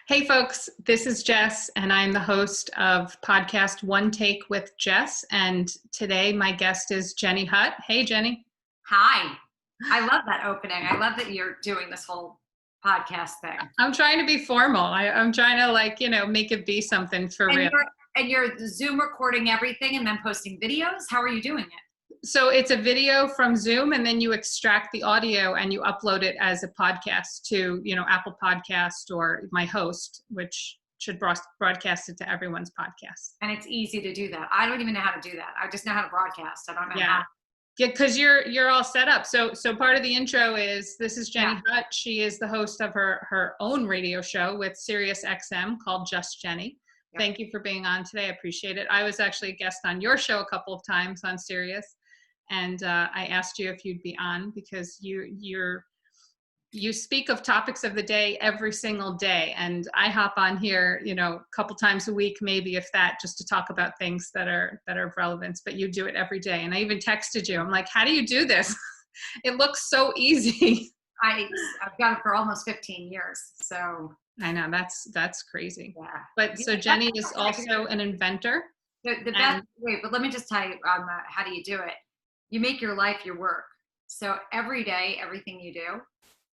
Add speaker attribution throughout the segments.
Speaker 1: Hey folks, this is Jess and I'm the host of podcast One Take with Jess, and today my guest is Jenny HUTT. Hey Jenny.
Speaker 2: Hi. I love that opening. I love that you're doing this whole podcast thing.
Speaker 1: I'm trying to be formal. I'm trying to make it be something for real.
Speaker 2: You're Zoom recording everything and then posting videos? How are you doing it?
Speaker 1: So it's a video from Zoom and then you extract the audio and you upload it as a podcast to, Apple Podcast or my host, which should broadcast it to everyone's podcast.
Speaker 2: And it's easy to do that. I don't even know how to do that. I just know how to broadcast. I don't know how.
Speaker 1: Yeah, because you're all set up. So part of the intro is, this is Jenny HUTT. She is the host of her own radio show with SiriusXM called Just Jenny. Yep. Thank you for being on today. I appreciate it. I was actually a guest on your show a couple of times on Sirius. And I asked you if you'd be on because you speak of topics of the day every single day. And I hop on here, a couple times a week, maybe if that, just to talk about things that are of relevance, but you do it every day. And I even texted you. I'm like, how do you do this? It looks so easy.
Speaker 2: I've done it for almost 15 years. So
Speaker 1: I know that's crazy.
Speaker 2: Yeah.
Speaker 1: But so Jenny is also an inventor.
Speaker 2: The best way, but let me just tell you how do you do it? You make your life your work. So every day, everything you do,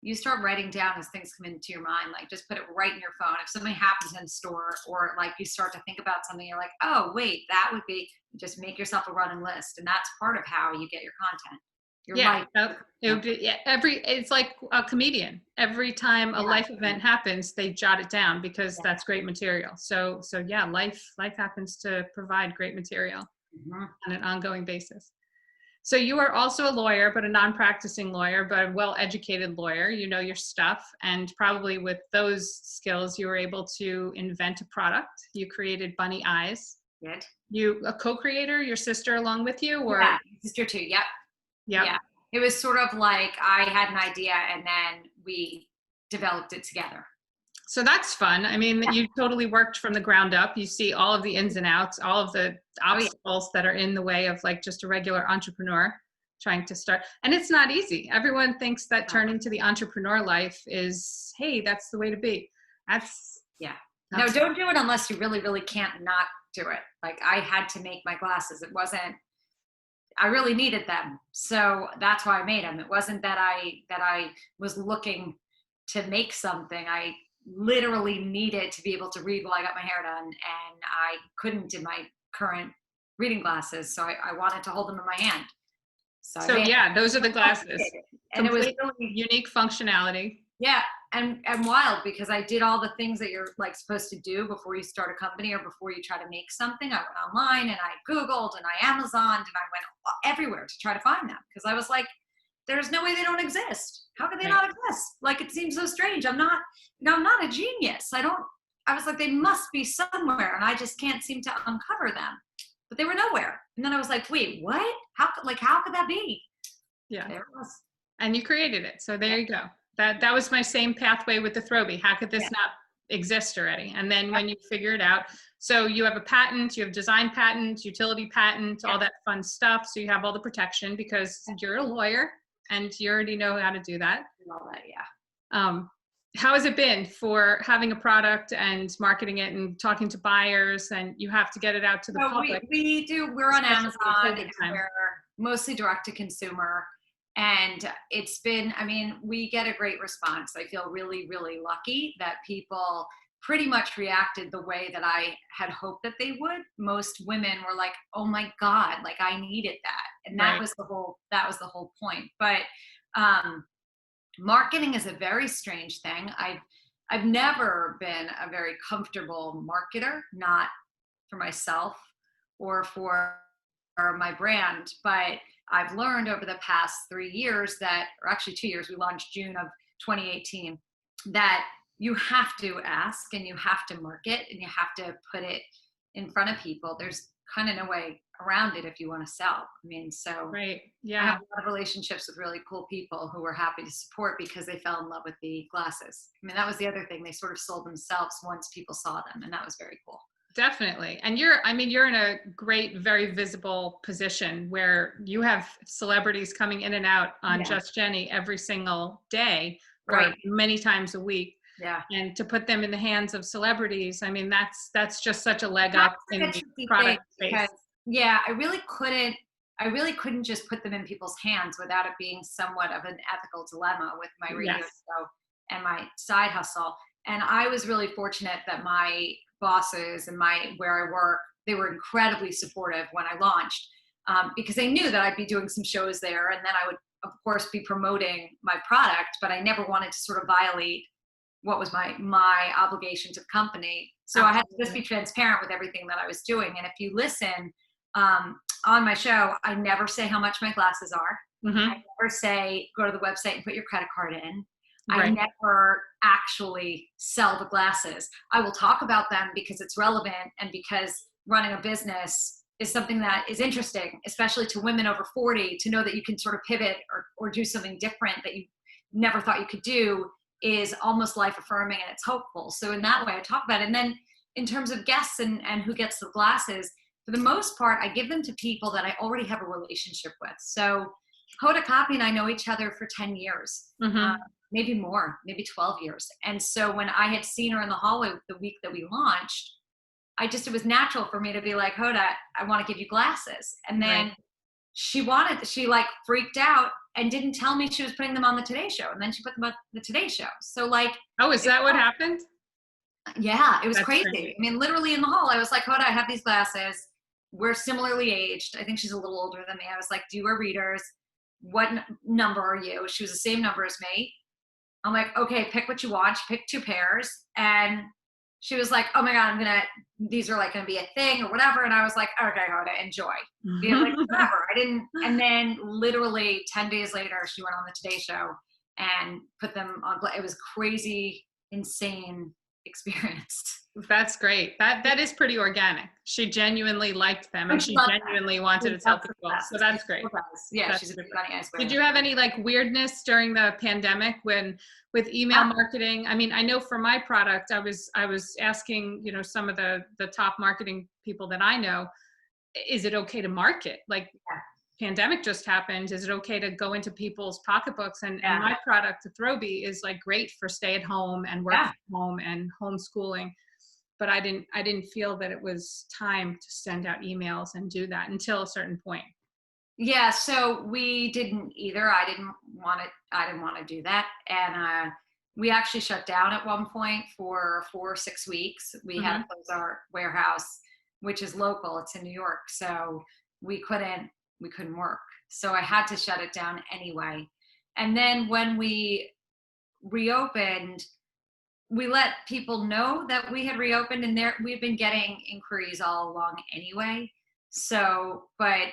Speaker 2: you start writing down as things come into your mind. Like just put it right in your phone. If something happens in store or like you start to think about something, you're like, oh, wait, that would be, just make yourself a running list. And that's part of how you get your content.
Speaker 1: It's like a comedian. Every time a life event happens, they jot it down because that's great material. So yeah, life happens to provide great material on an ongoing basis. So you are also a lawyer, but a non-practicing lawyer, but a well-educated lawyer. You know your stuff. And probably with those skills, you were able to invent a product. You created Bunny Eyes.
Speaker 2: Good.
Speaker 1: You a co-creator, your sister along with you? Or?
Speaker 2: Yeah, sister too. Yep. Yeah. It was sort of like I had an idea and then we developed it together.
Speaker 1: So that's fun. I mean, you totally worked from the ground up. You see all of the ins and outs, all of the obstacles that are in the way of like just a regular entrepreneur trying to start. And it's not easy. Everyone thinks that turning to the entrepreneur life is, hey, that's the way to be.
Speaker 2: No, don't do it unless you really, really can't not do it. Like I had to make my glasses. I really needed them. So that's why I made them. It wasn't that I was looking to make something. I literally needed to be able to read while I got my hair done, and I couldn't in my current reading glasses, so I wanted to hold them in my hand. So
Speaker 1: those are the glasses.
Speaker 2: And it was
Speaker 1: really unique functionality.
Speaker 2: Yeah, and wild because I did all the things that you're like supposed to do before you start a company or before you try to make something. I went online and I Googled and I Amazoned and I went everywhere to try to find them because I was like, there's no way they don't exist. How could they not exist? Like, it seems so strange. I'm not a genius. I was like, they must be somewhere and I just can't seem to uncover them, but they were nowhere. And then I was like, wait, what? How could that be?
Speaker 1: Yeah.
Speaker 2: There it was.
Speaker 1: And you created it. So there you go. That was my same pathway with the Throwbie. How could this not exist already? And then when you figure it out, so you have a patent, you have design patent, utility patent, all that fun stuff. So you have all the protection because you're a lawyer. And you already know how to do that.
Speaker 2: All that,
Speaker 1: How has it been for having a product and marketing it and talking to buyers, and you have to get it out to the public?
Speaker 2: We're on Amazon and we're mostly direct to consumer. And it's been, we get a great response. I feel really, really lucky that people pretty much reacted the way that I had hoped that they would. Most women were like, oh my God, like I needed that. And that was the whole point. But marketing is a very strange thing. I've never been a very comfortable marketer, not for myself or for my brand, but I've learned over the past 3 years or actually 2 years, we launched June of 2018, that you have to ask and you have to market and you have to put it in front of people. There's kind of no way around it if you want to sell.
Speaker 1: Right. Yeah.
Speaker 2: I have a lot of relationships with really cool people who were happy to support because they fell in love with the glasses. That was the other thing. They sort of sold themselves once people saw them, and that was very cool.
Speaker 1: Definitely. And you're in a great, very visible position where you have celebrities coming in and out on Just Jenny every single day or many times a week.
Speaker 2: Yeah.
Speaker 1: And to put them in the hands of celebrities, I mean, that's just such a leg
Speaker 2: That's
Speaker 1: up
Speaker 2: like
Speaker 1: in
Speaker 2: a
Speaker 1: the
Speaker 2: tricky
Speaker 1: product
Speaker 2: thing
Speaker 1: space.
Speaker 2: because, yeah, I really couldn't just put them in people's hands without it being somewhat of an ethical dilemma with my radio
Speaker 1: Yes.
Speaker 2: show and my side hustle. And I was really fortunate that my bosses and where I work, they were incredibly supportive when I launched, because they knew that I'd be doing some shows there, and then I would, of course, be promoting my product. But I never wanted to sort of violate what was my obligation to the company. So I had to just be transparent with everything that I was doing. And if you listen, on my show, I never say how much my glasses are.
Speaker 1: Mm-hmm.
Speaker 2: I never say, go to the website and put your credit card in.
Speaker 1: Right.
Speaker 2: I never actually sell the glasses. I will talk about them because it's relevant and because running a business is something that is interesting, especially to women over 40, to know that you can sort of pivot or do something different that you never thought you could do is almost life affirming, and it's hopeful. So in that way I talk about it. And then in terms of guests and who gets the glasses, for the most part, I give them to people that I already have a relationship with. So Hoda Kotb and I know each other for 10 years,
Speaker 1: Mm-hmm.
Speaker 2: maybe more, maybe 12 years. And so when I had seen her in the hallway the week that we launched, it was natural for me to be like, Hoda, I want to give you glasses. And then she like freaked out and didn't tell me she was putting them on the Today Show. And then she put them on the Today Show. So like,
Speaker 1: Oh, is that what happened?
Speaker 2: Yeah, it was
Speaker 1: That's
Speaker 2: crazy.
Speaker 1: crazy.
Speaker 2: I mean, literally in the hall, I was like, Hoda, I have these glasses. We're similarly aged. I think she's a little older than me. I was like, do you wear readers? What number are you? She was the same number as me. I'm like, okay, pick what you want. She picked 2 pairs. And she was like, oh my God, these are like going to be a thing or whatever. And I was like, okay, Hoda, enjoy. Be like, whatever. And then literally 10 days later, she went on the Today Show and put them on. It was crazy, insane experience.
Speaker 1: That's great. That is pretty organic. She genuinely liked them, and she genuinely wanted to tell people. So that's great.
Speaker 2: Yeah,
Speaker 1: That's
Speaker 2: she's a
Speaker 1: super.
Speaker 2: funny ass.
Speaker 1: Did you have any like weirdness during the pandemic with email marketing? I mean, I know for my product, I was asking, some of the top marketing people that I know, is it okay to market? Like, pandemic just happened. Is it okay to go into people's pocketbooks? And my product, the Throwbee, is like great for stay at home and work from home and homeschooling. But I didn't feel that it was time to send out emails and do that until a certain point.
Speaker 2: Yeah, so we didn't either. I didn't want to do that. And we actually shut down at one point for 4 or 6 weeks. We had to close our warehouse, which is local. It's in New York. So we couldn't work. So I had to shut it down anyway. And then when we reopened, we let people know that we had reopened, and we've been getting inquiries all along anyway. So, but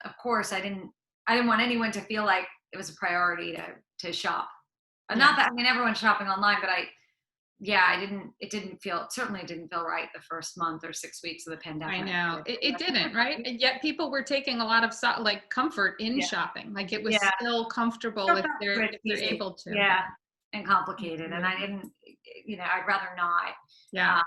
Speaker 2: of course I didn't want anyone to feel like it was a priority to shop. Not that, I mean, everyone's shopping online, but it certainly didn't feel right the first month or 6 weeks of the pandemic.
Speaker 1: I know it didn't, right? And yet people were taking a lot of comfort in shopping. Like it was still comfortable if they're able to.
Speaker 2: Yeah. And complicated. And I didn't, I'd rather not.
Speaker 1: Yeah.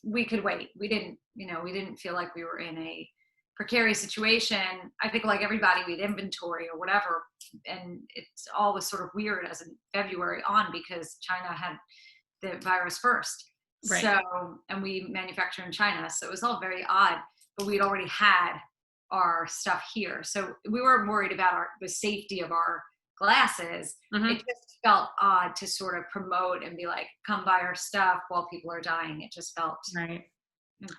Speaker 2: We could wait. We didn't feel like we were in a precarious situation. I think like everybody, we had inventory or whatever. And it's always sort of weird as in February on, because China had the virus first.
Speaker 1: Right.
Speaker 2: So, and we manufacture in China. So it was all very odd, but we'd already had our stuff here. So we weren't worried about the safety of our glasses. It just felt odd to sort of promote and be like, come buy our stuff while people are dying. It just felt
Speaker 1: right.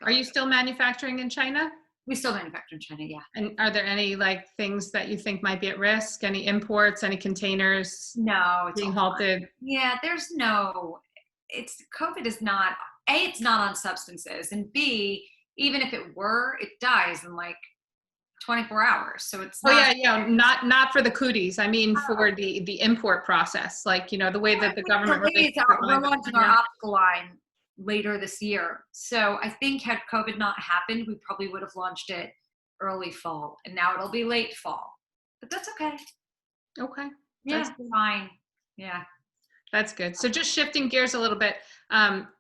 Speaker 1: Are you still manufacturing in China?
Speaker 2: We still manufacture in China, yeah.
Speaker 1: And are there any like things that you think might be at risk? Any imports, any containers?
Speaker 2: No, it's
Speaker 1: being halted?
Speaker 2: Yeah, COVID is not, A, it's not on substances, and B, even if it were, it dies in like 24 hours. So it's
Speaker 1: not for the cooties. I mean, for the import process, like, the way that the government
Speaker 2: we're launching our optical line later this year. So I think had COVID not happened, we probably would have launched it early fall, and now it'll be late fall, but that's okay.
Speaker 1: Okay.
Speaker 2: Yeah, that's fine. Yeah.
Speaker 1: That's good. So just shifting gears a little bit,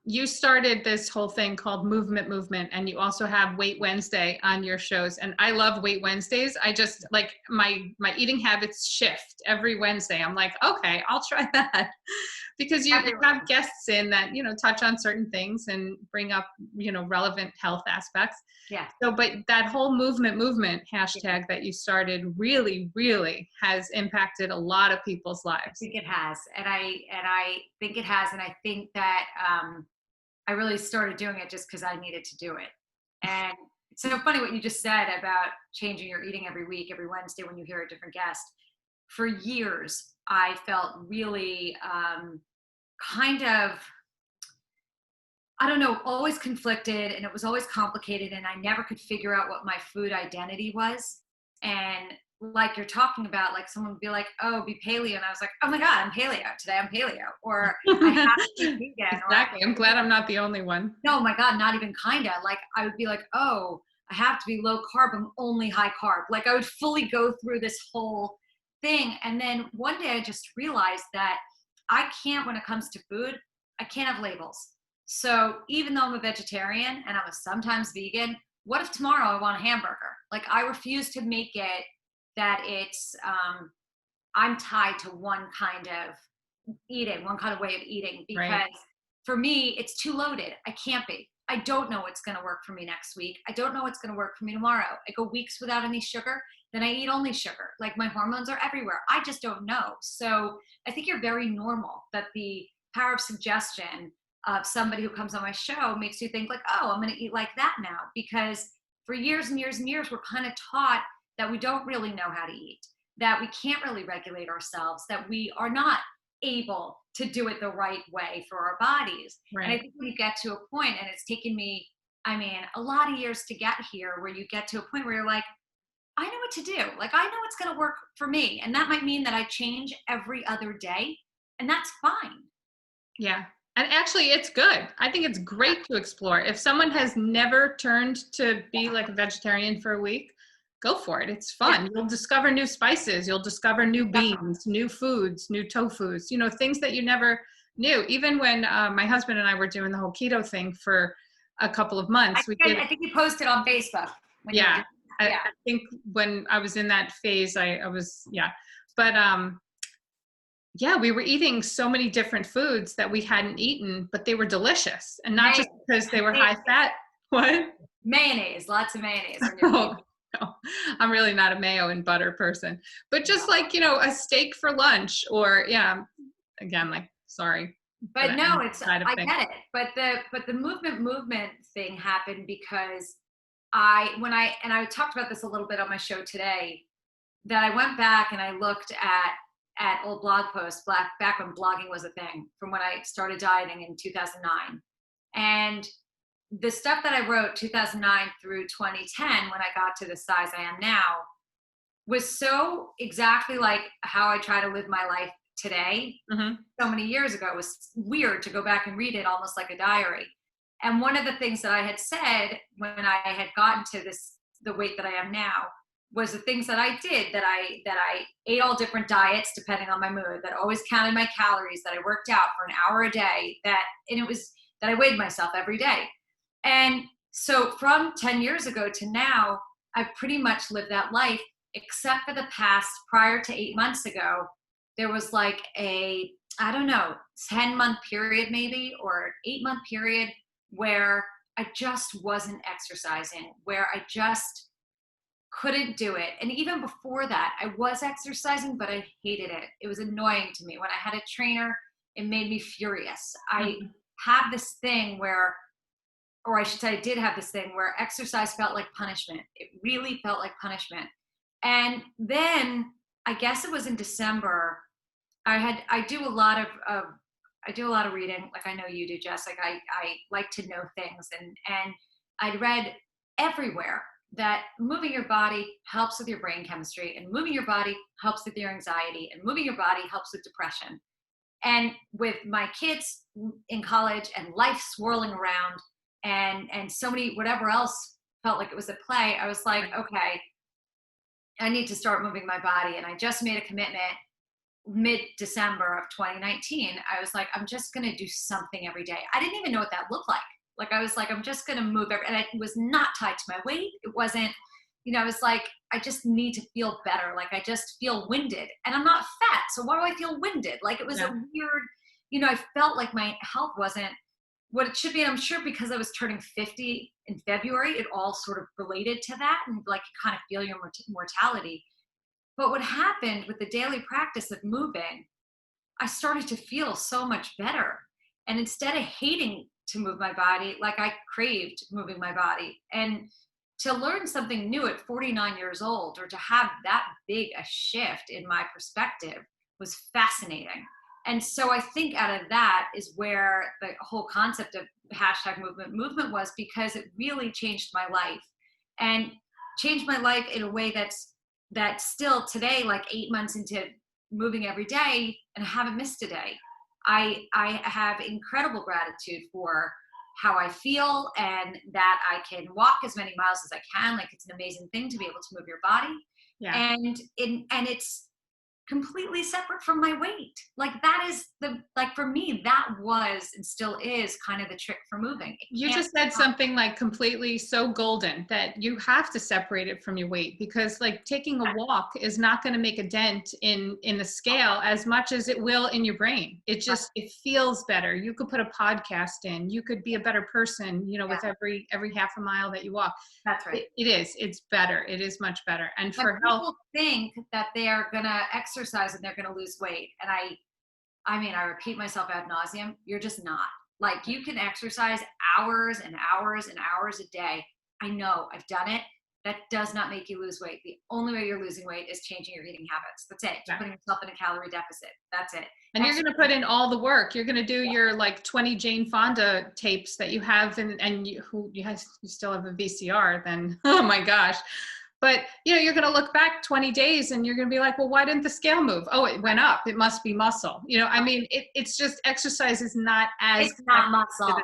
Speaker 1: you started this whole thing called Movement, and you also have Weight Wednesday on your shows. And I love Weight Wednesdays. I just like my eating habits shift every Wednesday. I'm like, okay, I'll try that. because you have guests in that, touch on certain things and bring up, relevant health aspects.
Speaker 2: Yeah.
Speaker 1: So, but that whole movement hashtag that you started really, really has impacted a lot of people's lives.
Speaker 2: I think it has. And I think it has. And I think that, I really started doing it just because I needed to do it. And it's so funny what you just said about changing your eating every week, every Wednesday when you hear a different guest. For years, I felt really kind of, I don't know, always conflicted, and it was always complicated, and I never could figure out what my food identity was. And like you're talking about, like someone would be like, oh, be paleo. And I was like, oh my God, I'm paleo. Today I'm paleo. Or I have to be vegan.
Speaker 1: Exactly. I'm glad I'm not the only one.
Speaker 2: No, my God, not even kinda. Like I would be like, oh, I have to be low carb. I'm only high carb. Like I would fully go through this whole thing. And then one day I just realized that I can't, when it comes to food, I can't have labels. So even though I'm a vegetarian and I'm a sometimes vegan, what if tomorrow I want a hamburger? Like I refuse to make it that it's, I'm tied to one kind of eating, one kind of way of eating, because for me, it's too loaded. I can't be. I don't know what's going to work for me next week. I don't know what's going to work for me tomorrow. I go weeks without any sugar, then I eat only sugar. Like my hormones are everywhere. I just don't know. So I think you're very normal that the power of suggestion of somebody who comes on my show makes you think like, oh, I'm going to eat like that now. Because for years and years and years, we're kind of taught that we don't really know how to eat, that we can't really regulate ourselves, that we are not able to do it the right way for our bodies.
Speaker 1: Right.
Speaker 2: And I think when you get to a point, and it's taken me, I mean, a lot of years to get here, where you get to a point where you're like, I know what to do. Like, I know what's going to work for me. And that might mean that I change every other day, and that's fine.
Speaker 1: Yeah. And actually, it's good. I think it's great to explore. If someone has never turned to be like a vegetarian for a week, go for it. It's fun. Yeah. You'll discover new spices. You'll discover new beans, new foods, new tofus, things that you never knew. Even when my husband and I were doing the whole keto thing for a couple of months.
Speaker 2: I think you posted on Facebook.
Speaker 1: Yeah. I think when I was in that phase, I was, But we were eating so many different foods that we hadn't eaten, but they were delicious. And not just because they were high fat. What?
Speaker 2: Mayonnaise, lots of mayonnaise.
Speaker 1: No, I'm really not a mayo and butter person. But just like, a steak for lunch or, again, like, sorry.
Speaker 2: But no, I get it. But the movement thing happened because I talked about this a little bit on my show today, that I went back and I looked at old blog posts back when blogging was a thing, from when I started dieting in 2009. And the stuff that I wrote 2009 through 2010, when I got to the size I am now, was so exactly like how I try to live my life today. Mm-hmm. So many years ago. It was weird to go back and read it almost like a diary. And one of the things that I had said when I had gotten to the weight that I am now, was the things that I did, that I ate all different diets depending on my mood, that always counted my calories, that I worked out for an hour a day, that I weighed myself every day. And so from 10 years ago to now, I've pretty much lived that life, except for the past, prior to 8 months ago, there was like a, 10-month period maybe, or 8-month period where I just wasn't exercising, where I just couldn't do it. And even before that, I was exercising, but I hated it. It was annoying to me. When I had a trainer, it made me furious. I have this thing where, or I should say I did have this thing where exercise felt like punishment. It really felt like punishment. And then I guess it was in December, I do a lot of reading, like I know you do, Jess. Like I like to know things, and I'd read everywhere that moving your body helps with your brain chemistry, and moving your body helps with your anxiety, and moving your body helps with depression. And with my kids in college and life swirling around and so many, whatever else felt like it was at play, I was like, okay, I need to start moving my body. And I just made a commitment mid-December of 2019. I was like, I'm just going to do something every day. I didn't even know what that looked like. Like, I was like, I'm just going to move and it was not tied to my weight. It wasn't, I was like, I just need to feel better. Like, I just feel winded, and I'm not fat. So why do I feel winded? Like, it was a weird I felt like my health wasn't what it should be. And I'm sure because I was turning 50 in February, it all sort of related to that, and like you kind of feel your mortality. But what happened with the daily practice of moving, I started to feel so much better. And instead of hating to move my body, like I craved moving my body. And to learn something new at 49 years old, or to have that big a shift in my perspective, was fascinating. And so I think out of that is where the whole concept of #movement was, because it really changed my life, and changed my life in a way that still today, like 8 months into moving every day, and I haven't missed a day. I have incredible gratitude for how I feel, and that I can walk as many miles as I can. Like, it's an amazing thing to be able to move your body.
Speaker 1: Yeah.
Speaker 2: And it's completely separate from my weight. Like, that is for me, that was and still is kind of the trick for moving.
Speaker 1: You just said something like completely so golden, that you have to separate it from your weight, because like taking a walk is not going to make a dent in the scale as much as it will in your brain. It just, it feels better. You could put a podcast in, you could be a better person, with every half a mile that you walk.
Speaker 2: That's right.
Speaker 1: It's better. It is much better. And for health,
Speaker 2: people think that they are going to exercise and they're going to lose weight. And I mean, I repeat myself ad nauseum. You're just not. Like, you can exercise hours and hours and hours a day. I know, I've done it. That does not make you lose weight. The only way you're losing weight is changing your eating habits. That's it. You're putting yourself in a calorie deficit. That's it.
Speaker 1: And you're going to put in all the work. You're going to do your like 20 Jane Fonda tapes that you have, and you still have a VCR, then, oh my gosh. But, you're going to look back 20 days and you're going to be like, well, why didn't the scale move? Oh, it went up. It must be muscle. I mean, it's just, exercise is not as.
Speaker 2: It's not muscle.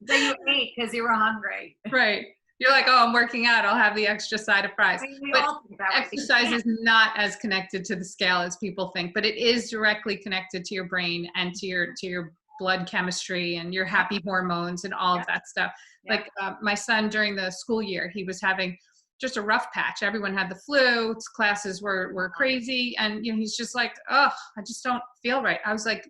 Speaker 2: So you ate because you were hungry.
Speaker 1: Right. You're like, oh, I'm working out, I'll have the extra side of fries. But exercise is not as connected to the scale as people think, but it is directly connected to your brain and to your blood chemistry and your happy hormones and all of that stuff. Like my son, during the school year, he was having just a rough patch. Everyone had the flu, classes were crazy. And he's just like, oh, I just don't feel right. I was like,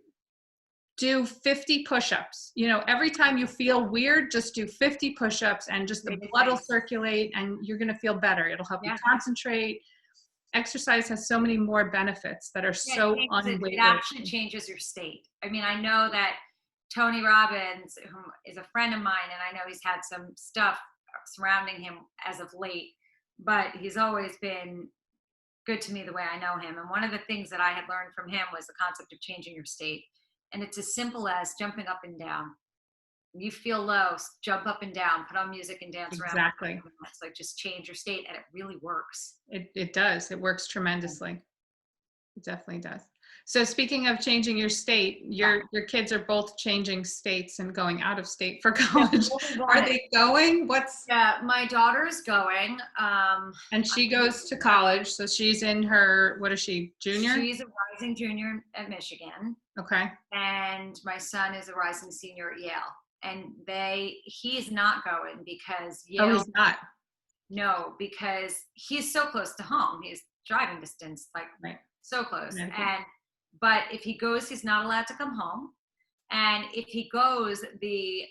Speaker 1: do 50 push-ups. Every time you feel weird, just do 50 push-ups, and just the blood will circulate and you're going to feel better. It'll help you concentrate. Exercise has so many more benefits that are so unwavering.
Speaker 2: It actually changes your state. I mean, I know that Tony Robbins, who is a friend of mine, and I know he's had some stuff surrounding him as of late, but he's always been good to me the way I know him. And one of the things that I had learned from him was the concept of changing your state. And it's as simple as jumping up and down. When you feel low, jump up and down, put on music and dance around.
Speaker 1: Exactly.
Speaker 2: It's like, just change your state, and it really works.
Speaker 1: It does. It works tremendously. It definitely does. So speaking of changing your state, your kids are both changing states and going out of state for college. Are they going?
Speaker 2: My daughter's going.
Speaker 1: And she goes to college. So she's in her, what is she, junior?
Speaker 2: She's a rising junior at Michigan.
Speaker 1: Okay.
Speaker 2: And my son is a rising senior at Yale. And he's not going because Yale.
Speaker 1: Oh, he's not.
Speaker 2: No, because he's so close to home. He's driving distance, so close. But if he goes, he's not allowed to come home. And if he goes, the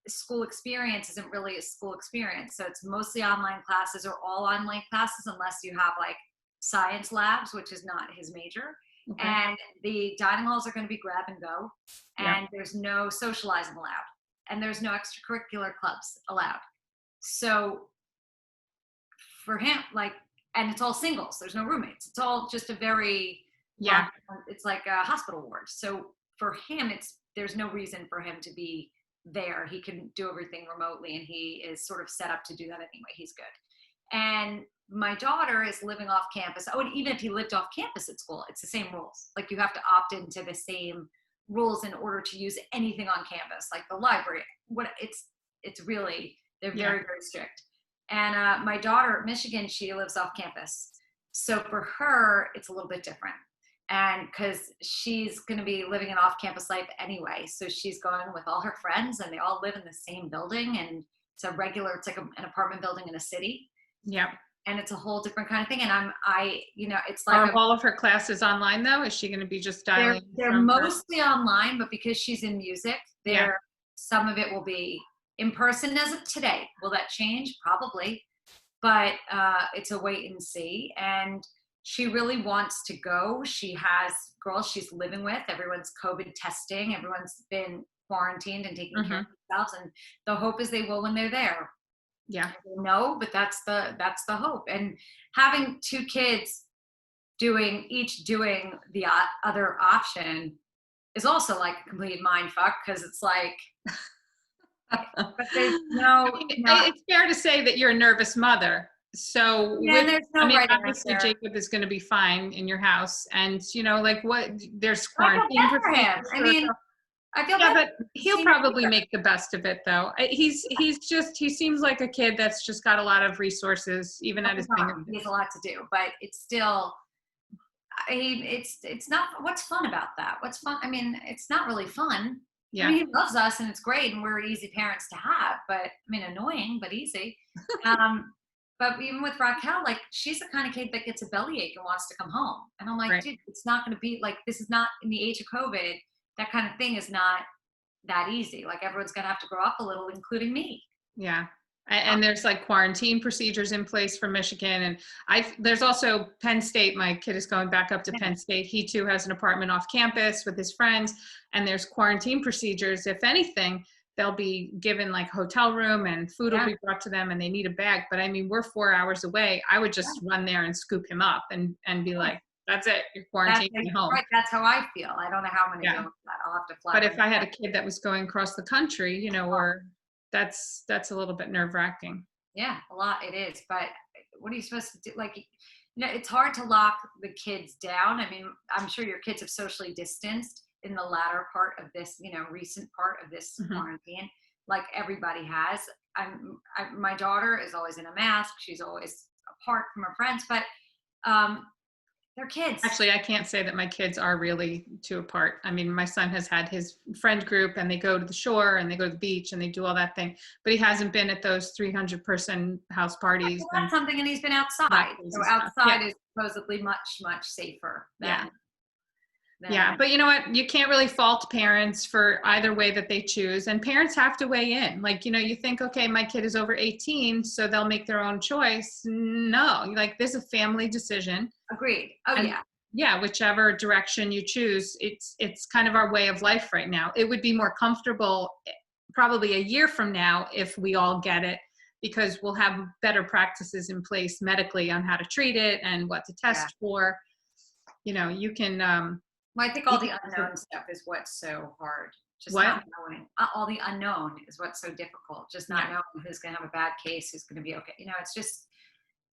Speaker 2: school experience isn't really a school experience. So it's mostly online classes, or all online classes, unless you have like science labs, which is not his major. Okay. And the dining halls are going to be grab and go. And there's no socializing allowed. And there's no extracurricular clubs allowed. So for him, and it's all singles. There's no roommates. It's all just a very, it's like a hospital ward. So for him, there's no reason for him to be there. He can do everything remotely, and he is sort of set up to do that anyway. He's good. And my daughter is living off campus. Oh, and even if he lived off campus at school, it's the same rules. Like, you have to opt into the same rules in order to use anything on campus, like the library. It's really, they're very, very strict. And my daughter at Michigan, she lives off campus. So for her, it's a little bit different. And because she's going to be living an off-campus life anyway. So she's going with all her friends, and they all live in the same building. And it's like an apartment building in a city.
Speaker 1: Yeah.
Speaker 2: and it's a whole different kind of thing. And it's like
Speaker 1: Are all of her classes online though? Is she going to be just dialing?
Speaker 2: they're
Speaker 1: from her?
Speaker 2: mostly online, but because she's in music, some of it will be in person as of today. Will that change? Probably, but it's a wait and see. And she really wants to go. She has girls she's living with. Everyone's COVID testing. Everyone's been quarantined and taking care of themselves. And the hope is they will when they're there.
Speaker 1: Yeah.
Speaker 2: No, but that's the hope. And having two kids doing the other option is also like a complete mind fuck, because it's like, but there's
Speaker 1: it's fair to say that you're a nervous mother. So
Speaker 2: there's no right
Speaker 1: obviously
Speaker 2: answer.
Speaker 1: Jacob is going to be fine in your house, and there's
Speaker 2: I feel
Speaker 1: quarantine.
Speaker 2: bad for him. I mean, I feel bad.
Speaker 1: But he'll probably make the best of it, though. He seems like a kid that's just got a lot of resources, even at his fingertips.
Speaker 2: He has a lot to do, but it's still. I mean, it's not. What's fun about that? What's fun? I mean, it's not really fun.
Speaker 1: Yeah.
Speaker 2: I mean, he loves us and it's great, and we're easy parents to have. But I mean, annoying but easy. But even with Raquel, like, she's the kind of kid that gets a bellyache and wants to come home, and I'm like, dude, it's not going to be like, this is not in the age of COVID. That kind of thing is not that easy. Like, everyone's going to have to grow up a little, including me.
Speaker 1: Yeah. And there's like quarantine procedures in place for Michigan. And there's also Penn State. My kid is going back up to Penn State. He too has an apartment off campus with his friends, and there's quarantine procedures. If anything, they'll be given like hotel room and food will be brought to them, and they need a bag. But I mean, we're 4 hours away. I would just run there and scoop him up and be like, that's it. You're quarantined at home.
Speaker 2: Right. That's how I feel. I don't know how I'm going to deal with that. I'll have to fly.
Speaker 1: But if I had a kid that was going across the country, or that's a little bit nerve-wracking.
Speaker 2: Yeah, a lot. It is. But what are you supposed to do? Like, it's hard to lock the kids down. I mean, I'm sure your kids have socially distanced in the latter part of this, recent part of this quarantine, like everybody has. My daughter is always in a mask. She's always apart from her friends, but they're kids.
Speaker 1: Actually, I can't say that my kids are really too apart. I mean, my son has had his friend group, and they go to the shore and they go to the beach and they do all that thing, but he hasn't been at those 300-person house parties.
Speaker 2: That's something, and he's been outside. So outside is supposedly much, much safer than.
Speaker 1: Yeah, but you know what? You can't really fault parents for either way that they choose, and parents have to weigh in. Like, you think, okay, my kid is over 18, so they'll make their own choice. No, like, there's a family decision.
Speaker 2: Agreed. Oh,
Speaker 1: yeah, whichever direction you choose, it's kind of our way of life right now. It would be more comfortable probably a year from now if we all get it, because we'll have better practices in place medically on how to treat it and what to test for. You can.
Speaker 2: Well, I think all the unknown stuff is what's so hard. Just not knowing. All the unknown is what's so difficult. Just not knowing who's going to have a bad case, who's going to be okay. It's just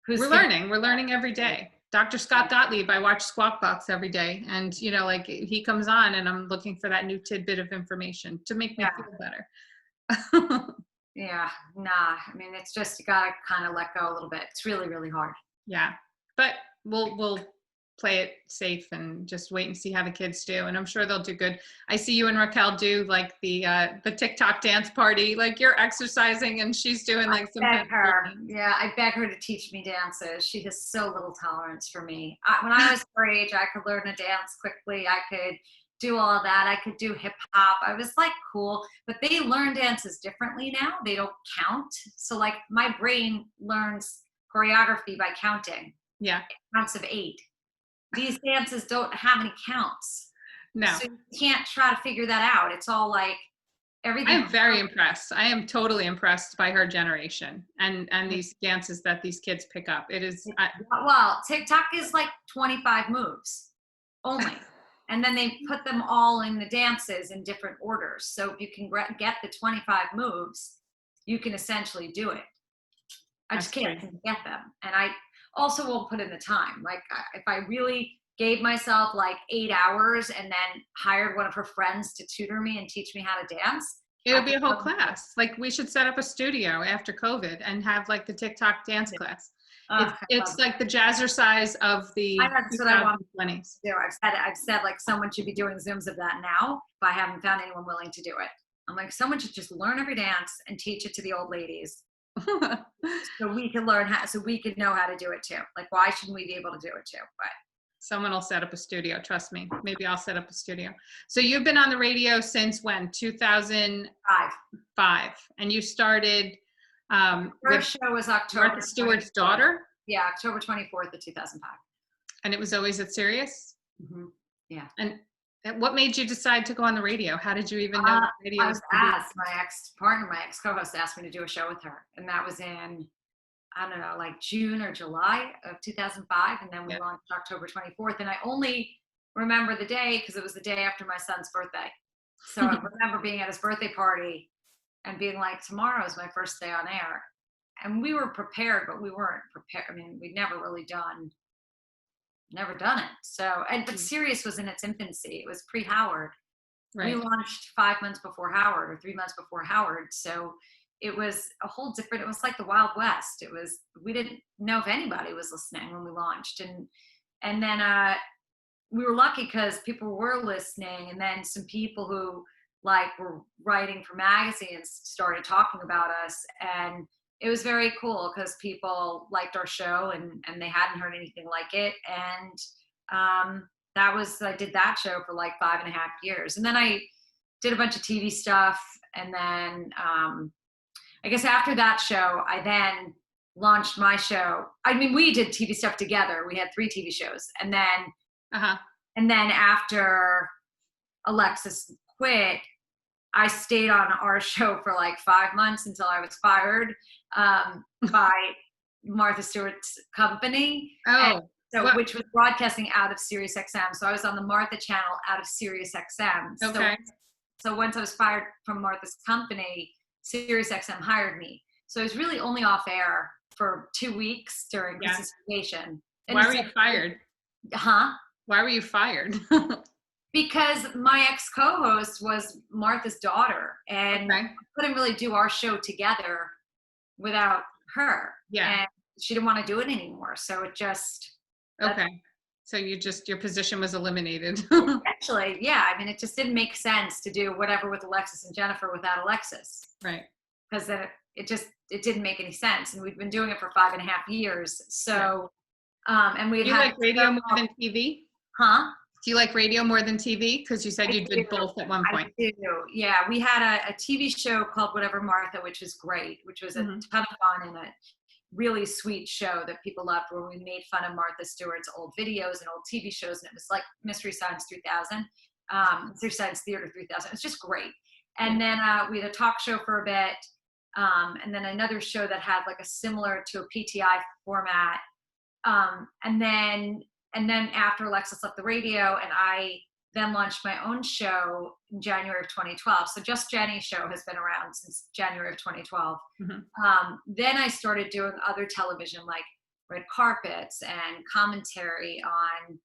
Speaker 1: We're learning every day. Dr. Scott Gottlieb, I watch Squawk Box every day, and like, he comes on and I'm looking for that new tidbit of information to make me feel better.
Speaker 2: I mean, it's just, you gotta kind of let go a little bit. It's really, really hard.
Speaker 1: Yeah, but we'll play it safe and just wait and see how the kids do, and I'm sure they'll do good. I see you and Raquel do like the TikTok dance party, like you're exercising and she's doing like some.
Speaker 2: I beg her to teach me dances. She has so little tolerance for me. When I was her age, I could learn to dance quickly. I could do all of that. I could do hip hop. I was like, cool, but they learn dances differently now. They don't count. So like, my brain learns choreography by counting.
Speaker 1: Yeah.
Speaker 2: Counts of 8. These dances don't have any counts.
Speaker 1: No.
Speaker 2: So you can't try to figure that out. It's all like everything.
Speaker 1: I'm very impressed. I am totally impressed by her generation and these dances that these kids pick up. It is.
Speaker 2: Well, TikTok is like 25 moves only. And then they put them all in the dances in different orders. So if you can get the 25 moves, you can essentially do it. I just can't get them. And I also won't put in the time. Like, if I really gave myself like 8 hours and then hired one of her friends to tutor me and teach me how to dance,
Speaker 1: it'll be a whole class. Like, we should set up a studio after COVID and have like the TikTok dance class. It's like the jazzercise of the 2020s.
Speaker 2: I've said like, someone should be doing Zooms of that now, but I haven't found anyone willing to do it. I'm like, someone should just learn every dance and teach it to the old ladies So we can learn how, so we could know how to do it too. Like, why shouldn't we be able to do it too? But
Speaker 1: Someone will set up a studio. Trust me. Maybe I'll set up a studio. So you've been on the radio since when? 2005.
Speaker 2: 5.
Speaker 1: And you started with
Speaker 2: First show was October.
Speaker 1: Martha Stewart's daughter?
Speaker 2: Yeah, October 24th of 2005.
Speaker 1: And it was always at Sirius?
Speaker 2: Mm-hmm. Yeah.
Speaker 1: And what made you decide to go on the radio? How did you even know radio?
Speaker 2: I was asked, my ex-partner, my ex-co-host asked me to do a show with her. And that was in, I don't know, like June or July of 2005. And then we launched October 24th. And I only remember the day because it was the day after my son's birthday. So I remember being at his birthday party and being like, tomorrow is my first day on air. And we were prepared, but we weren't prepared. I mean, we'd never done it. So, but Sirius was in its infancy. It was pre-Howard. Right. We launched 5 months before Howard or 3 months before Howard. So it was a whole different, it was like the Wild West. We didn't know if anybody was listening when we launched. And then we were lucky because people were listening. And then some people who like were writing for magazines started talking about us. And it was very cool because people liked our show and they hadn't heard anything like it. And I did that show for like 5.5 years. And then I did a bunch of TV stuff. And then I guess after that show, I then launched my show. I mean, we did TV stuff together. We had 3 TV shows. And then after Alexis quit, I stayed on our show for like 5 months until I was fired by Martha Stewart's company. Which was broadcasting out of SiriusXM. So I was on the Martha channel out of SiriusXM.
Speaker 1: Okay.
Speaker 2: So once I was fired from Martha's company, SiriusXM hired me. So I was really only off air for 2 weeks during Christmas vacation.
Speaker 1: Why were you fired?
Speaker 2: Huh?
Speaker 1: Why were you fired?
Speaker 2: Because my ex-co-host was Martha's daughter, and I couldn't really do our show together without her.
Speaker 1: Yeah.
Speaker 2: And she didn't want to do it anymore. So it just...
Speaker 1: Okay. So your position was eliminated.
Speaker 2: Actually, yeah. I mean, it just didn't make sense to do whatever with Alexis and Jennifer without Alexis.
Speaker 1: Right.
Speaker 2: Because then it didn't make any sense. And we'd been doing it for 5.5 years. So, and we'd
Speaker 1: Do you like radio more than TV?
Speaker 2: Huh?
Speaker 1: Do you like radio more than TV? Because you said you did both at one point.
Speaker 2: I do. Yeah. We had a TV show called Whatever Martha, which was great, which was a ton of fun and a really sweet show that people loved, where we made fun of Martha Stewart's old videos and old TV shows. And it was like Mystery Science 3000, Mystery Science Theater 3000. It was just great. And then we had a talk show for a bit. And then another show that had like a similar to a PTI format. And then after Alexis left the radio, and I then launched my own show in January of 2012. So Just Jenny's show has been around since January of 2012. Then I started doing other television like Red Carpets and commentary on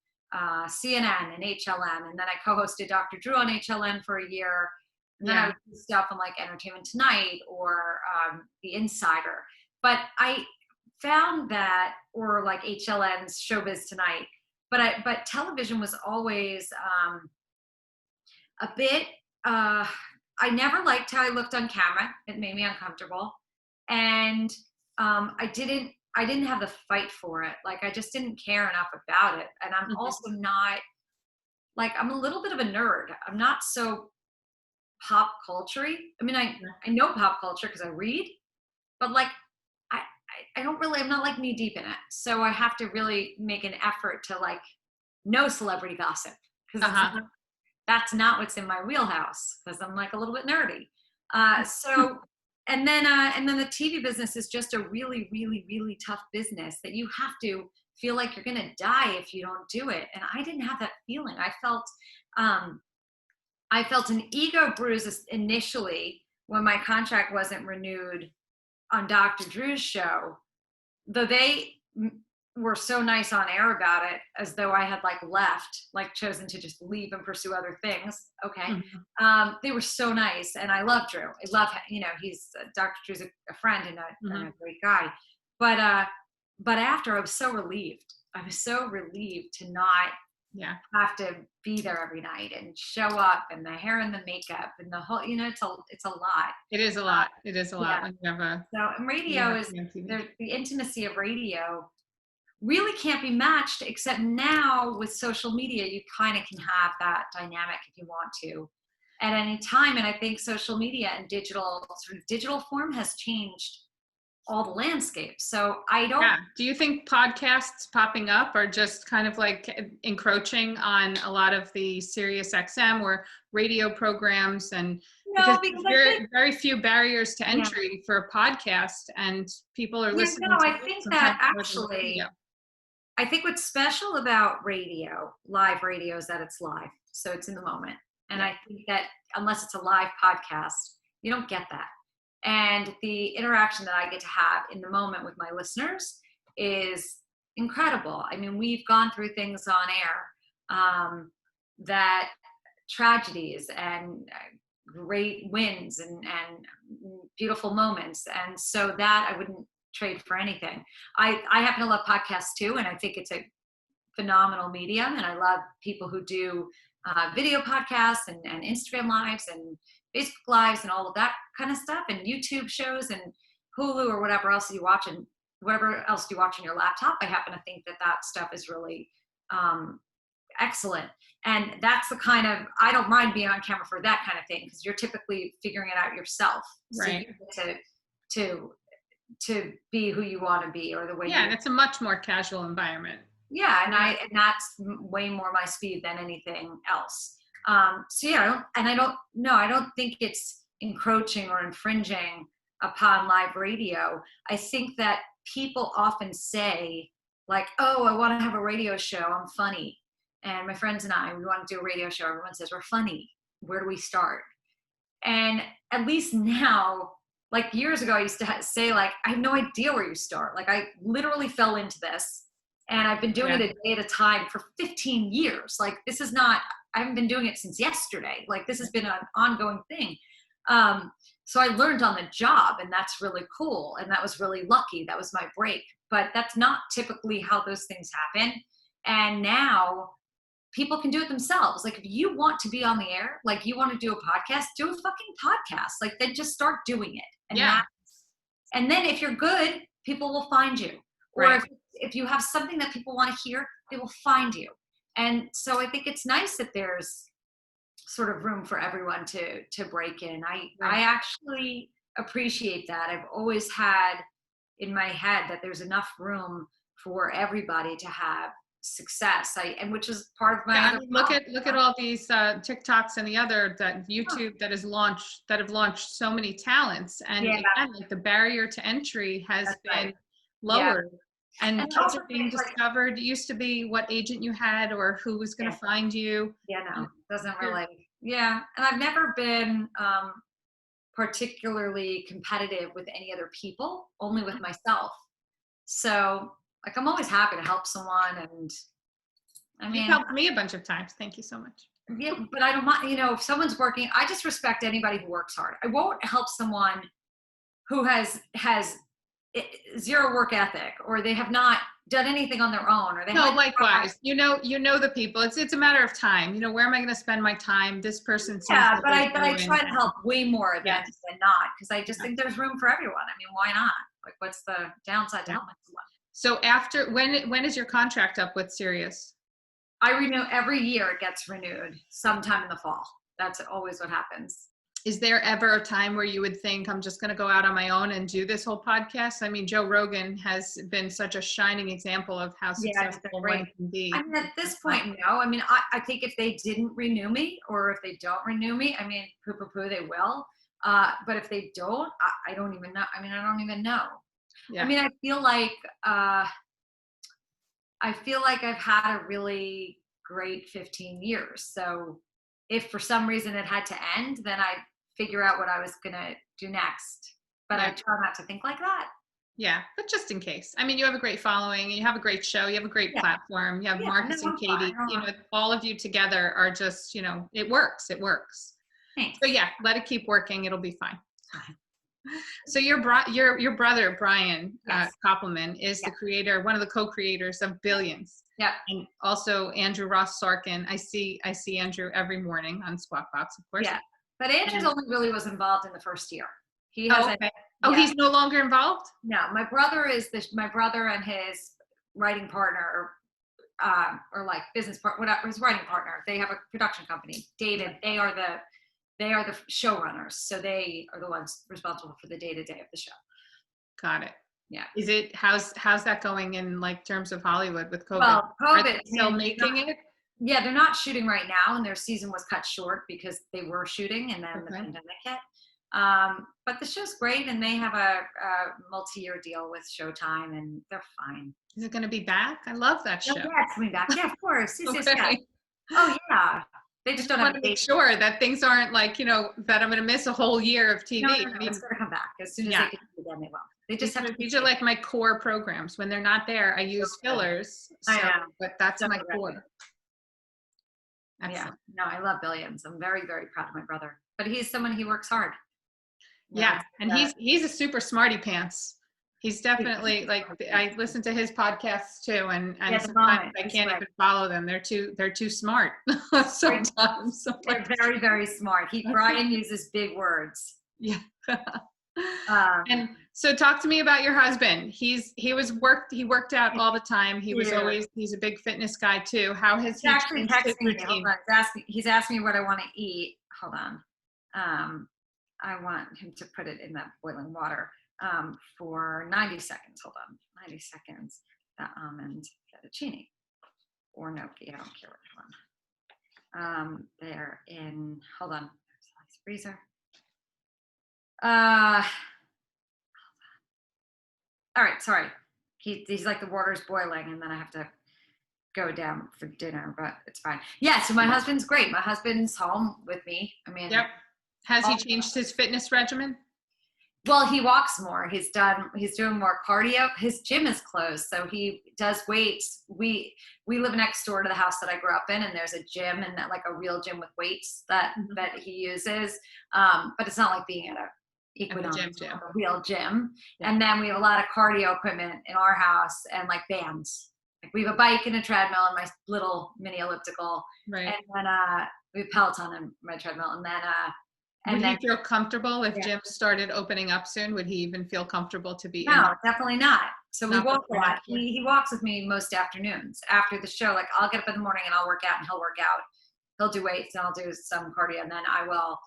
Speaker 2: CNN and HLN. And then I co-hosted Dr. Drew on HLN for a year. And then I would do stuff on like Entertainment Tonight or The Insider. But I found that, or like HLN's Showbiz Tonight, but television was always a bit, I never liked how I looked on camera. It made me uncomfortable. And I didn't have the fight for it. Like, I just didn't care enough about it. And I'm also not, like, I'm a little bit of a nerd. I'm not so pop culture-y. I mean, I know pop culture because I read, but like, I don't really, I'm not like knee deep in it. So I have to really make an effort to like know celebrity gossip, because that's not what's in my wheelhouse, because I'm like a little bit nerdy. And then the TV business is just a really, really, really tough business that you have to feel like you're going to die if you don't do it. And I didn't have that feeling. I felt an ego bruise initially when my contract wasn't renewed on Dr. Drew's show, though they were so nice on air about it, as though I had like left, like chosen to just leave and pursue other things. Okay. They were so nice, and I love Drew. I love, he's Dr. Drew's a friend and a great guy. But after, I was so relieved. I was so relieved to not
Speaker 1: Yeah.
Speaker 2: have to be there every night and show up, and the hair and the makeup and the whole, it's a lot.
Speaker 1: It is a lot. It is a lot
Speaker 2: Yeah.
Speaker 1: when you have a.
Speaker 2: So, and
Speaker 1: when you
Speaker 2: radio
Speaker 1: have
Speaker 2: is
Speaker 1: to be on TV.
Speaker 2: the intimacy of radio really can't be matched, except now with social media, you kind of can have that dynamic if you want to at any time. And I think social media and digital form has changed all the landscape. So I don't.
Speaker 1: Yeah. Do you think podcasts popping up are just kind of like encroaching on a lot of the SiriusXM or radio programs? And
Speaker 2: No,
Speaker 1: because
Speaker 2: because
Speaker 1: there's very few barriers to
Speaker 2: Yeah.
Speaker 1: entry for a podcast, and people are listening
Speaker 2: no,
Speaker 1: to
Speaker 2: I
Speaker 1: it
Speaker 2: think
Speaker 1: sometimes
Speaker 2: that
Speaker 1: more than the
Speaker 2: actually,
Speaker 1: radio.
Speaker 2: I think what's special about live radio, is that it's live. So it's in the moment. And
Speaker 1: Yeah.
Speaker 2: I think that unless it's a live podcast, you don't get that. And the interaction that I get to have in the moment with my listeners is incredible. I mean, we've gone through things on air that tragedies and great wins and beautiful moments. And so that I wouldn't trade for anything. I happen to love podcasts too, and I think it's a phenomenal medium. And I love people who do video podcasts and Instagram lives and Facebook lives and all of that kind of stuff, and YouTube shows and Hulu or whatever else you watch, and whatever else you watch on your laptop. I happen to think that stuff is really excellent. And that's the kind of, I don't mind being on camera for that kind of thing, because you're typically figuring it out yourself.
Speaker 1: Right.
Speaker 2: So you get to be who you want to be, or the way
Speaker 1: Yeah, and it's a much more casual environment.
Speaker 2: Yeah, and that's way more my speed than anything else. So yeah, I don't think it's encroaching or infringing upon live radio. I think that people often say, like, oh, I want to have a radio show, I'm funny. And my friends and I, we want to do a radio show. Everyone says we're funny. Where do we start? And at least now, like years ago, I used to say, like, I have no idea where you start. Like, I literally fell into this, and I've been doing it a day at a time for 15 years. Like, this is not, I haven't been doing it since yesterday. Like, this has been an ongoing thing. So I learned on the job, and that's really cool. And that was really lucky. That was my break. But that's not typically how those things happen. And now people can do it themselves. Like, if you want to be on the air, like you want to do a podcast, do a fucking podcast. Like, then just start doing it. And and then if you're good, people will find you. Or if you have something that people want to hear, they will find you. And so I think it's nice that there's sort of room for everyone to break in. I actually appreciate that. I've always had in my head that there's enough room for everybody to have success. And which is part of my other
Speaker 1: look at all these TikToks and the other that YouTube that have launched so many talents, and again, like the barrier to entry has been lowered. And kids are being discovered. It used to be what agent you had or who was going to find you.
Speaker 2: Yeah, no, doesn't really. Yeah, and I've never been particularly competitive with any other people, only with myself. So, like, I'm always happy to help someone, and I mean,
Speaker 1: you've helped me a bunch of times. Thank you so much.
Speaker 2: Yeah, but I don't mind. If someone's working, I just respect anybody who works hard. I won't help someone who has zero work ethic, or they have not done anything on their own, or they
Speaker 1: likewise. You know the people. It's a matter of time. Where am I going to spend my time? This person.
Speaker 2: Yeah, but I try to help way more than not, because I just think there's room for everyone. I mean, why not? Like, what's the downside to helping someone?
Speaker 1: So after when is your contract up with Sirius?
Speaker 2: I renew every year. It gets renewed sometime in the fall. That's always what happens.
Speaker 1: Is there ever a time where you would think, I'm just going to go out on my own and do this whole podcast? I mean, Joe Rogan has been such a shining example of how successful one can be.
Speaker 2: I mean, at this point, no. I mean, I think if they didn't renew me, or if they don't renew me, I mean, poo, they will. But if they don't, I don't even know. I mean, I don't even know. Yeah. I mean, I feel like I've had a really great 15 years. So if for some reason it had to end, then I'd figure out what I was going to do next. But I try not to think like that.
Speaker 1: Yeah, but just in case. I mean, you have a great following, and you have a great show. You have a great platform. You have Marcus and Katie. All of you together are just, it works. It works.
Speaker 2: Thanks.
Speaker 1: So yeah, let it keep working. It'll be fine. So your brother Brian
Speaker 2: Yes.
Speaker 1: Koppelman is the creator, one of the co-creators of Billions.
Speaker 2: Yeah.
Speaker 1: And also Andrew Ross Sorkin. I see Andrew every morning on Squawk Box, of course.
Speaker 2: Yeah. But Andrew's only really was involved in the first year. He
Speaker 1: Oh,
Speaker 2: hasn't.
Speaker 1: okay. Oh, he's no longer involved?
Speaker 2: No, my brother and his writing partner, or like business partner, whatever, his writing partner. They have a production company. David, they are the showrunners. So they are the ones responsible for the day-to-day of the show.
Speaker 1: Got it.
Speaker 2: Yeah.
Speaker 1: Is it how's that going in like terms of Hollywood with COVID?
Speaker 2: Well,
Speaker 1: Are
Speaker 2: COVID
Speaker 1: they still making it?
Speaker 2: Yeah, they're not shooting right now, and their season was cut short because they were shooting, and then the pandemic hit. But the show's great, and they have a multi-year deal with Showtime, and they're fine.
Speaker 1: Is it going to be back? I love that show.
Speaker 2: Yeah, it's coming back. Yeah, of course. Yes,
Speaker 1: Okay.
Speaker 2: yes. Oh yeah. They just don't
Speaker 1: want
Speaker 2: have
Speaker 1: to make sure that things aren't like, that I'm going to miss a whole year of TV.
Speaker 2: No, it's going to come back as soon as they can do it. Then they will. They just have to.
Speaker 1: These are like my core programs. When they're not there, I use fillers.
Speaker 2: I know.
Speaker 1: But that's my core.
Speaker 2: Excellent. Yeah. No, I love Billions. I'm very, very proud of my brother. But he's someone, he works hard.
Speaker 1: Yeah, and he's a super smarty pants. He's definitely like, I listen to his podcasts too, and sometimes I can't even follow them. They're too smart sometimes.
Speaker 2: They're very, very smart. Brian uses big words.
Speaker 1: Yeah. And so talk to me about your husband. He worked out all the time. He's a big fitness guy too. How has he
Speaker 2: actually
Speaker 1: changed his
Speaker 2: texting me?
Speaker 1: routine?
Speaker 2: Hold on. He's asking me what I want to eat. Hold on. I want him to put it in that boiling water for 90 seconds. Hold on. 90 seconds. The almond fettuccine or gnocchi. I don't care which one. They're in, hold on. Freezer. All right, sorry. He's like, the water's boiling and then I have to go down for dinner, but it's fine. Yeah, so my husband's great. My husband's home with me. I mean,
Speaker 1: yep. Has he changed his fitness regimen?
Speaker 2: Well, he walks more. He's doing more cardio. His gym is closed, so he does weights. We live next door to the house that I grew up in, and there's a gym, and like a real gym with weights that he uses. But it's not like being at a Equinox, a real gym. Yeah. And then we have a lot of cardio equipment in our house and like bands. Like we have a bike and a treadmill and my little mini elliptical.
Speaker 1: Right.
Speaker 2: And then we have Peloton and my treadmill. And then
Speaker 1: would he feel comfortable if gyms started opening up soon? Would he even feel comfortable to be
Speaker 2: No, definitely not. So we walk a lot. He walks with me most afternoons after the show. Like I'll get up in the morning and I'll work out and he'll work out. He'll do weights and I'll do some cardio and then I will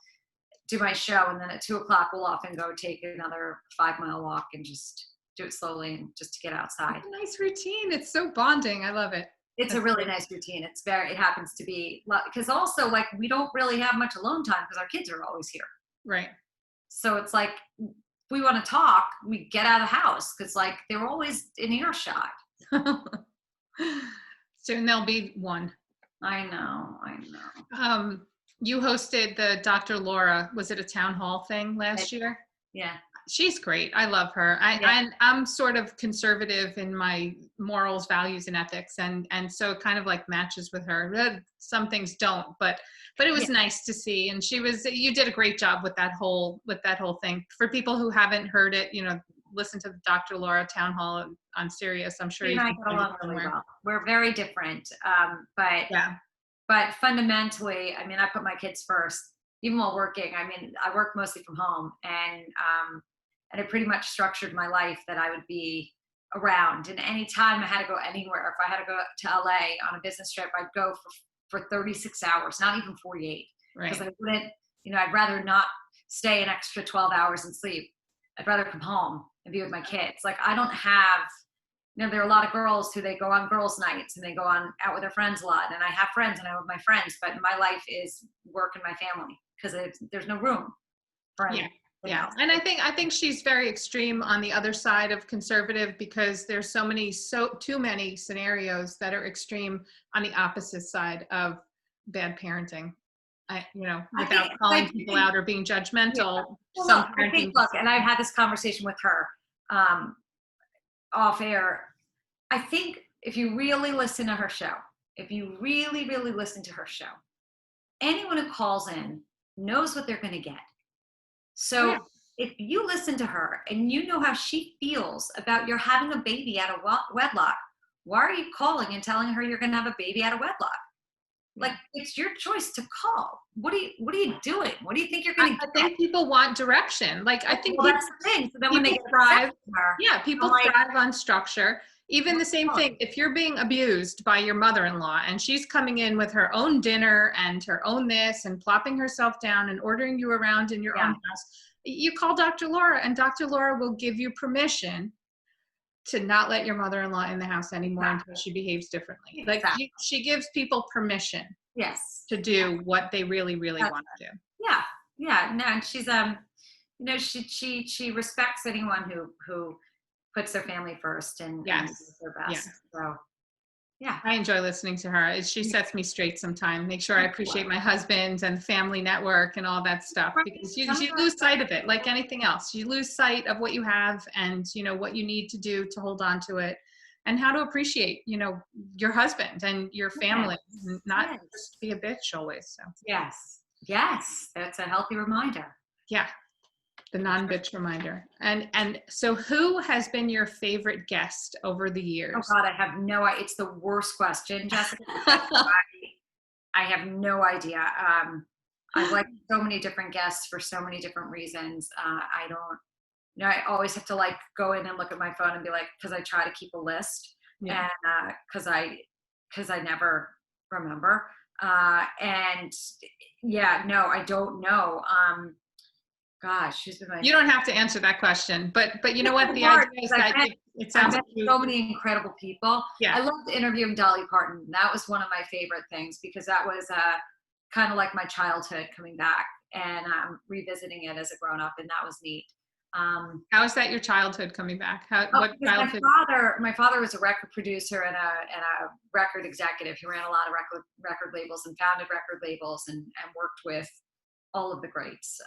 Speaker 2: do my show, and then at 2:00 we'll often go take another 5-mile walk and just do it slowly and just to get outside.
Speaker 1: It's a nice routine. It's so bonding. I love it.
Speaker 2: It's a really nice routine. It happens to be, because also like we don't really have much alone time because our kids are always here.
Speaker 1: Right.
Speaker 2: So it's like we want to talk, we get out of the house because like they're always in earshot.
Speaker 1: Soon there'll be one.
Speaker 2: I know.
Speaker 1: You hosted the Dr. Laura, was it a town hall thing last year?
Speaker 2: Yeah.
Speaker 1: She's great. I love her. I'm sort of conservative in my morals, values, and ethics. And so it kind of like matches with her. Some things don't, but it was nice to see. And you did a great job with that whole thing. For people who haven't heard it, listen to the Dr. Laura town hall on Sirius. I'm sure you can find it somewhere.
Speaker 2: We're very different. But fundamentally, I mean, I put my kids first, even while working. I mean, I work mostly from home, and it pretty much structured my life that I would be around. And anytime I had to go anywhere, if I had to go to LA on a business trip, I'd go for 36 hours, not even 48.
Speaker 1: Right.
Speaker 2: Because I wouldn't, I'd rather not stay an extra 12 hours and sleep. I'd rather come home and be with my kids. Like I don't have, there are a lot of girls who they go on girls' nights and they go out with their friends a lot. And I have friends and I'm with my friends, but my life is work and my family because there's no room for anything.
Speaker 1: Yeah. And I think she's very extreme on the other side of conservative because there's too many scenarios that are extreme on the opposite side of bad parenting. Without calling people out or being judgmental.
Speaker 2: Yeah. Well, and I've had this conversation with her off air. I think if you really listen to her show, anyone who calls in knows what they're going to get. So if you listen to her and you know how she feels about your having a baby out of wedlock, why are you calling and telling her you're going to have a baby out of wedlock? Like, it's your choice to call. What are you doing? What do you think you're going to get?
Speaker 1: I think people want direction. Like, I think
Speaker 2: that's the thing. So then when they get
Speaker 1: thrive,
Speaker 2: her,
Speaker 1: people thrive on structure. Even the same thing, if you're being abused by your mother-in-law and she's coming in with her own dinner and her own this and plopping herself down and ordering you around in your own house, you call Dr. Laura and Dr. Laura will give you permission to not let your mother-in-law in the house anymore until she behaves differently. Like, she gives people permission to do what they really, really want to do.
Speaker 2: No, and she's she respects anyone who puts their family first and does their best. So
Speaker 1: I enjoy listening to her. She sets me straight sometime. Make sure I appreciate my husband and the family network and all that stuff, because you lose sight of it like anything else. You lose sight of what you have and, what you need to do to hold on to it, and how to appreciate, your husband and your family, and not just be a bitch always. So
Speaker 2: yes, that's a healthy reminder.
Speaker 1: Yeah. The non-bitch reminder. And so who has been your favorite guest over the years?
Speaker 2: Oh God, I have no idea. It's the worst question, Jessica. I have no idea. I've liked so many different guests for so many different reasons. I don't, I always have to like go in and look at my phone and be like, cause I try to keep a list and cause I never remember. And no, I don't know. Gosh, who's been my...
Speaker 1: You don't have to answer that question, but you know what? The idea is that it sounds like
Speaker 2: so many incredible people.
Speaker 1: Yeah.
Speaker 2: I loved interviewing Dolly Parton. That was one of my favorite things because that was kind of like my childhood coming back and revisiting it as a grown up, and that was neat.
Speaker 1: How is that your childhood coming back? What childhood?
Speaker 2: My father was a record producer and a record executive. He ran a lot of record labels and founded record labels and worked with all of the greats.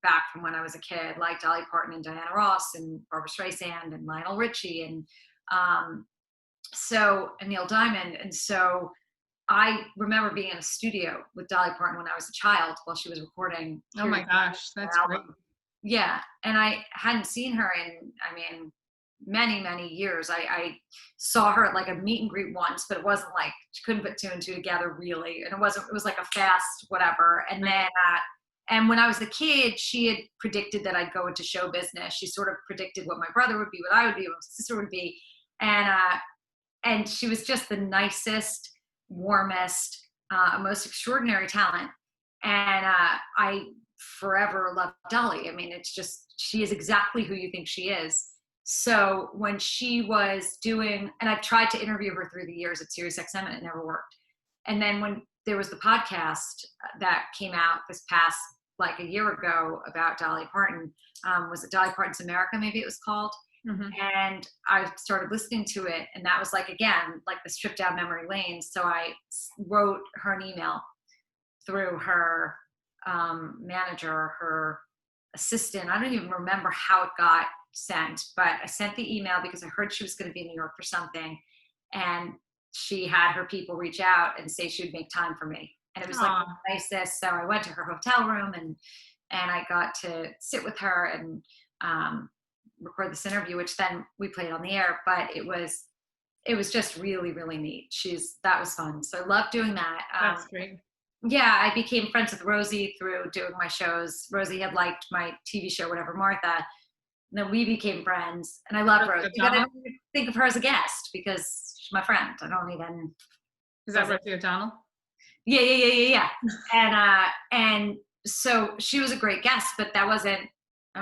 Speaker 2: Back from when I was a kid, like Dolly Parton and Diana Ross and Barbra Streisand and Lionel Richie and Neil Diamond. And so I remember being in a studio with Dolly Parton when I was a child while she was recording.
Speaker 1: Oh my gosh, that's great.
Speaker 2: Yeah, and I hadn't seen her in, many, many years. I saw her at like a meet and greet once, but it wasn't like, she couldn't put two and two together really. And it was like a fast whatever. And then, and when I was a kid, she had predicted that I'd go into show business. She sort of predicted what my brother would be, what I would be, what my sister would be. And she was just the nicest, warmest, most extraordinary talent. And I forever loved Dolly. It's just, she is exactly who you think she is. So when she was doing, and I've tried to interview her through the years at SiriusXM and it never worked. And then when there was the podcast that came out this past, like a year ago about Dolly Parton, was it Dolly Parton's America, maybe it was called? Mm-hmm. And I started listening to it, and that was like, again, like this trip down memory lane. So I wrote her an email through her manager, her assistant. I don't even remember how it got sent, but I sent the email because I heard she was going to be in New York for something, and she had her people reach out and say she would make time for me. And it was like the nicest. So I went to her hotel room and I got to sit with her and record this interview, which then we played on the air. But it was just really, really neat. That was fun. So I loved doing that.
Speaker 1: That's great.
Speaker 2: Yeah, I became friends with Rosie through doing my shows. Rosie had liked my TV show, whatever, Martha. And then we became friends. And I love Rosie. But I don't even think of her as a guest because she's my friend. I don't even.
Speaker 1: Is that Rosie O'Donnell?
Speaker 2: Yeah. And so she was a great guest, but that wasn't,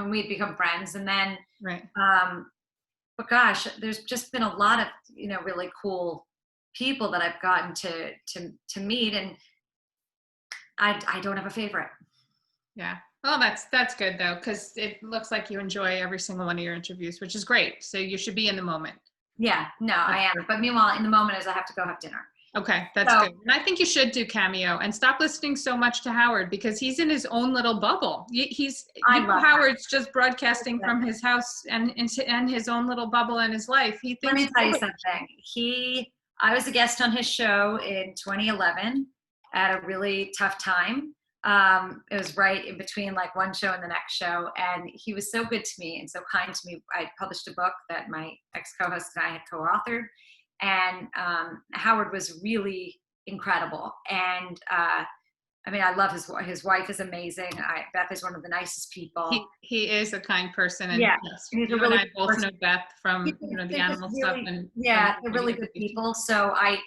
Speaker 2: we'd become friends. And then, but gosh, there's just been a lot of, really cool people that I've gotten to meet. And I don't have a favorite.
Speaker 1: Yeah. Well, that's good though, because it looks like you enjoy every single one of your interviews, which is great. So you should be in the moment.
Speaker 2: Yeah, no, I am. But meanwhile, in the moment is I have to go have dinner.
Speaker 1: Okay, that's good. And I think you should do Cameo and stop listening so much to Howard because he's in his own little bubble. Howard's just broadcasting from his house and his own little bubble in his life.
Speaker 2: Let me tell you something. I was a guest on his show in 2011 at a really tough time. It was right in between like one show and the next show. And he was so good to me and so kind to me. I published a book that my ex-co-host and I had co-authored. And Howard was really incredible. And I mean, I love his wife is amazing. Beth is one of the nicest people.
Speaker 1: He is a kind person, and
Speaker 2: yeah,
Speaker 1: yes,
Speaker 2: he's
Speaker 1: you
Speaker 2: a really
Speaker 1: and I both
Speaker 2: person.
Speaker 1: know Beth from the animal
Speaker 2: Really,
Speaker 1: stuff, and
Speaker 2: yeah, they're really good people. So I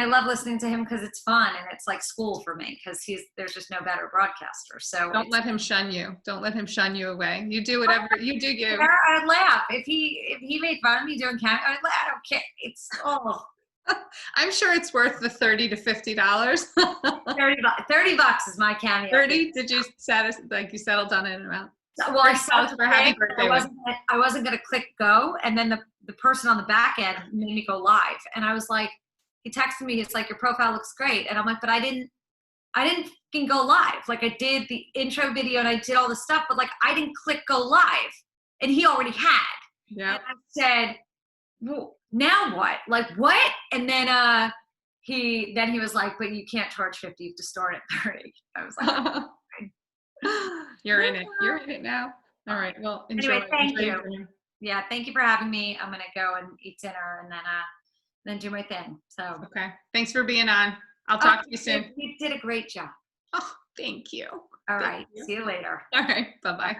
Speaker 2: love listening to him because it's fun and it's like school for me because there's just no better broadcaster. So
Speaker 1: don't let him shun you. Don't let him shun you away. You do whatever you do. You.
Speaker 2: I'd laugh if he made fun of me doing camera. I don't care. It's
Speaker 1: I'm sure it's worth the $30 to $50.
Speaker 2: $30 is my cameo.
Speaker 1: 30? Did you you settled on an amount?
Speaker 2: Well, I settled
Speaker 1: for happy birthday.
Speaker 2: I wasn't gonna click go, and then the person on the back end made me go live, and I was like, he texted me, it's like, your profile looks great, and I'm like, but I didn't fucking go live. Like, I did the intro video and I did all the stuff, but like I didn't click go live, and he already had.
Speaker 1: Yeah.
Speaker 2: And I said, well, now what? Like what? And then he was like, but you can't charge 50 to start at 30. I was like,
Speaker 1: You're in it. You're in it now. All right. Well, enjoy.
Speaker 2: Anyway, thank
Speaker 1: enjoy
Speaker 2: you. Yeah, thank you for having me. I'm gonna go and eat dinner and then do my thing. So
Speaker 1: okay. Thanks for being on. I'll talk to you soon.
Speaker 2: You did a great job.
Speaker 1: Oh, thank you.
Speaker 2: All right. See you later.
Speaker 1: All right. Bye-bye.